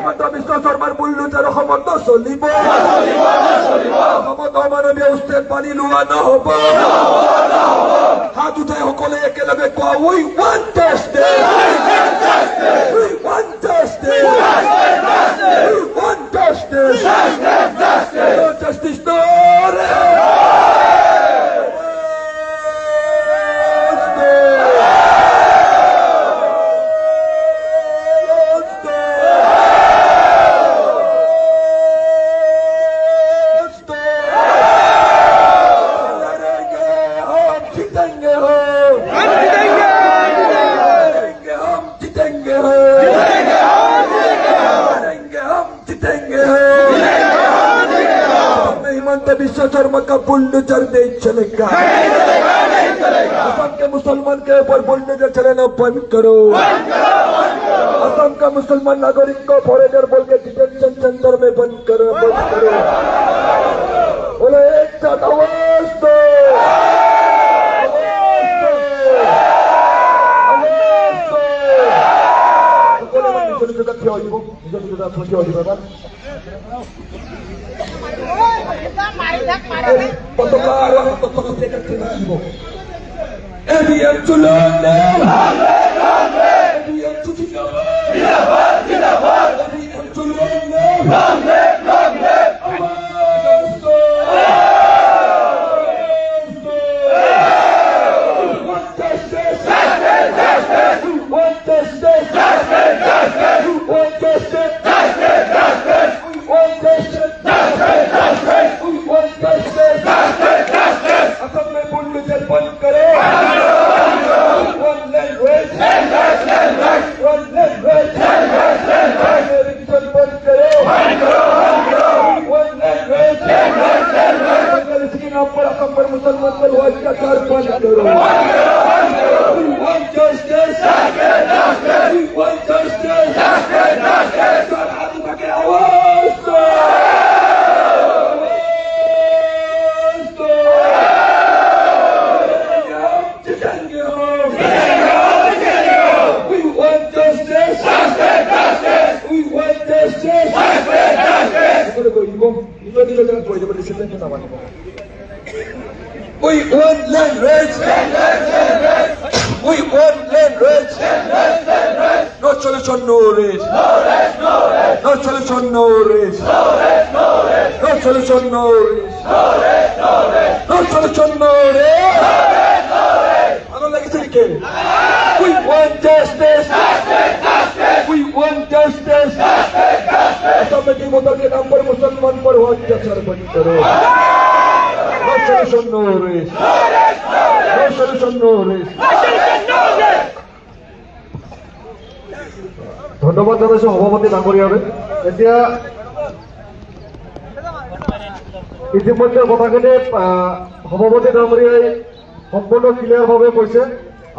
হিমন্ত বিশ্ব শৰ্মাৰ বুল্লুচাৰ অসমত নচলিব অসমত অমানৱীয় উচ্ছেদ মানি লোৱা নহ'ব হাত উঠাই সকলোৱে একেলগে কোৱা উই ৱান্ট জাষ্টিছ উই ৱান্ট জাষ্টিছ উই ৱান্ট জাষ্টিছ নো জাষ্টিছ নো विश्व शर्मा का बुलडोजर नहीं चलेगा असम के मुसलमान के ऊपर बुलडोजर चलाना बंद करो असम का मुसलमान नागरिक को फॉरेनर बोल के डिटेंशन सेंटर में बंद करो बोले एक साथ आवाज दो Evian Tulane, Evian We want land rights. We want land rights. No solution, no race. No solution, no race. No solution, no race. No solution, no race. I don't like it again. We want justice. We want justice. Somebody motor ke naam par Musliman par ho अत्याचार बंद करो. No solution, no race. No solution, no race. ধন্যবাদ জানাইছো সভাপতি ডাঙৰীয়াৰে এতিয়া ইতিমধ্যে কথাখিনি সভাপতি ডাঙৰীয়াই সম্পূৰ্ণ ক্লিয়াৰভাৱে কৈছে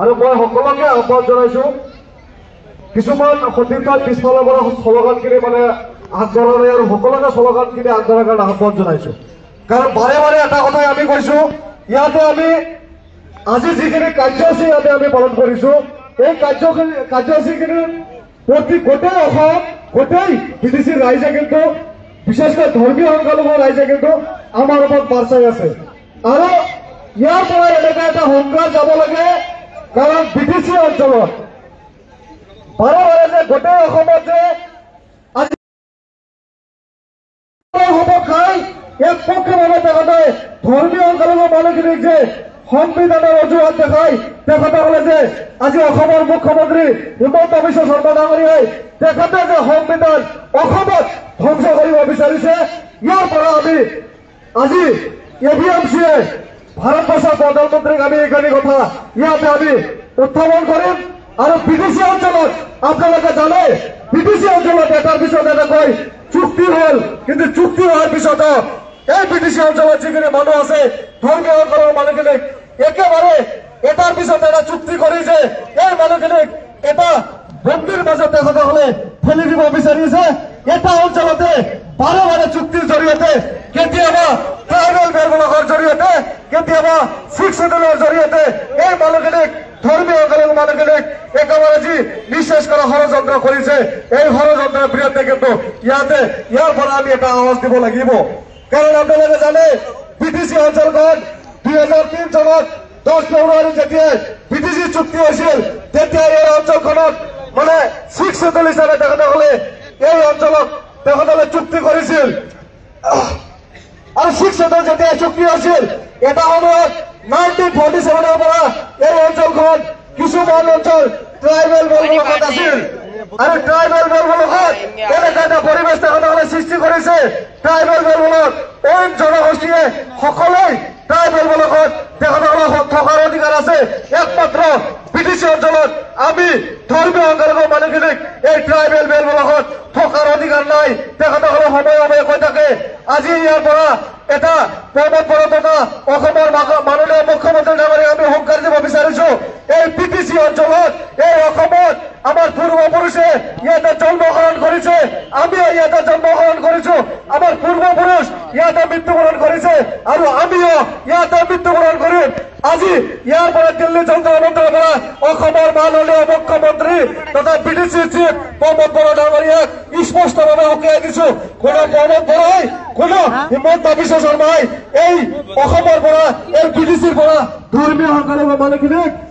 আৰু মই সকলোকে আহ্বান জনাইছো কিছুমান সতীৰ্থৰ পিছফালৰ পৰা স্লোগানখিনি মানে আগবঢ়া নাই আৰু সকলোকে স্লোগানখিনি আগবঢ়াৰ কাৰণে আহ্বান জনাইছো কাৰণ বাৰে বাৰে এটা কথাই আমি কৈছো ইয়াতে আমি আজি যিখিনি কাৰ্যসূচী ইয়াতে আমি পালন কৰিছো এই কাৰ্যসূচীখিনি প্ৰতি গোটেই অসম গোটেই বিদেশী ৰাইজে কিন্তু বিশেষকৈ ধৰ্মীয় সংখ্যালঘু ৰাইজে কিন্তু আমাৰ ওপৰত বাৰ্চাই আছে আৰু ইয়াৰ পৰা এনেকুৱা এটা সংগ্ৰাম যাব লাগে কাৰণ বিদেশী অঞ্চলত বাৰে বাৰে যে গোটেই অসমত যে আজি হ'ব খাই একপক্ষভাৱে তেখেতে ধৰ্মীয় সংখ্যালঘু মানুহখিনিক যে সংবিধানৰ অজুহাত দেখাই তেখেতসকলে যে আজি অসমৰ মুখ্যমন্ত্ৰী হিমন্ত বিশ্ব শৰ্মা ডাঙৰীয়াই তেখেতে যে সংবিধান অসমত ধ্বংস কৰিব বিচাৰিছে ইয়াৰ পৰা আমি আজি এভিএমচিয়ে ভাৰতবৰ্ষৰ প্ৰধানমন্ত্ৰীক আমি এইখিনি কথা ইয়াতে আমি উত্থাপন কৰিম আৰু বিদেশী অঞ্চলত আপোনালোকে জানে বিদেশী অঞ্চলত এটাৰ পিছত এনেকৈ চুক্তি হ'ল কিন্তু চুক্তি হোৱাৰ পিছতো এই বিদেশী অঞ্চলত যিখিনি মানুহ আছে ধৰ্মীয় অঞ্চলৰ মানুহখিনিক একেবাৰে এটাৰ পিছত এটা চুক্তি কৰিছে এই মানুহখিনিক এটা বন্দীৰ মাজত তেখেতসকলে ঠেলি দিব বিচাৰিছে এটা অঞ্চলতে বাৰে বাৰে চুক্তিৰ জৰিয়তে কেতিয়াবা ট্ৰাইবেল বেৰবিলাকৰ জৰিয়তে কেতিয়াবা 6 শিডিউলৰ জৰিয়তে এই মানুহখিনিক ধৰ্মীয় সংখ্যালঘু মানুহখিনিক একেবাৰে যি নিঃশেষ কৰা ষড়যন্ত্ৰ কৰিছে এই ষড়যন্ত্ৰৰ বিৰুদ্ধে কিন্তু ইয়াৰ পৰা আমি এটা আৱাজ দিব লাগিব কাৰণ আপোনালোকে জানে বিটিচি অঞ্চলখন 2003 চনত 10 ফেব্ৰুৱাৰী যেতিয়া বিটিচি চুক্তি হৈছিল তেতিয়া এই অঞ্চলখনত মানে শিখ চেতল হিচাপে তেখেতসকলে এই অঞ্চলত তেখেতসকলে চুক্তি কৰিছিল আৰু শিখ চেতল যেতিয়া চুক্তি হৈছিল এটা সময়ত 1947 পৰা এই অঞ্চলখন কিছুমান অঞ্চল ট্ৰাইবেল বেলবলত আছিল আৰু ট্ৰাইবেল বেলবলত এনেকুৱা এটা পৰিৱেশ তেখেতসকলে সৃষ্টি কৰিছে ট্ৰাইবেল বেলবলত অইন জনগোষ্ঠীয়ে সকলোৱে ট্ৰাইবেল বেলবলত তেখেতসকলৰ থকাৰ অধিকাৰ আছে একমাত্ৰ বিটিচি অঞ্চলত আমি ধৰ্মীয় সংখ্যালঘু মানুহখিনিক এই ট্ৰাইবেল বেলবলত থকাৰ অধিকাৰ নাই তেখেতসকলে সময়ে কৈ থাকে আজি ইয়াৰ পৰা এটা প্ৰমোদ বৰদলৈ অসমৰ মাননীয় মুখ্যমন্ত্ৰী ডাঙৰীয়াক আমি হুংকাৰ দিব বিচাৰিছো এই বিটিচি অঞ্চলত এই অসমত আমাৰ পূৰ্বপুৰুষে ইয়াতে জন্মগ্ৰহণ কৰিছে আমি ইয়াতে জন্মগ্ৰহণ কৰিছো আমাৰ পূৰ্বপুৰুষ ইয়াতে মৃত্যুবৰণ কৰিছে আৰু আমিও ইয়াতে মৃত্যুবৰণ কৰিম আজি ইয়াৰ পৰা দিল্লী যন্ত্ৰৰ পৰা অসমৰ মাননীয় মুখ্যমন্ত্ৰী তথা বিটিচি চিফ প্ৰমোদ বড়ো ডাঙৰীয়াক স্পষ্টভাৱে সকীয়াই দিছো কোনো প্ৰমোদ বড়োই কোনো হিমন্ত বিশ্ব শৰ্মাই এই অসমৰ পৰা এই বিটিচিৰ পৰা ধৰ্মীয় সংখ্যালঘু মানুহখিনিক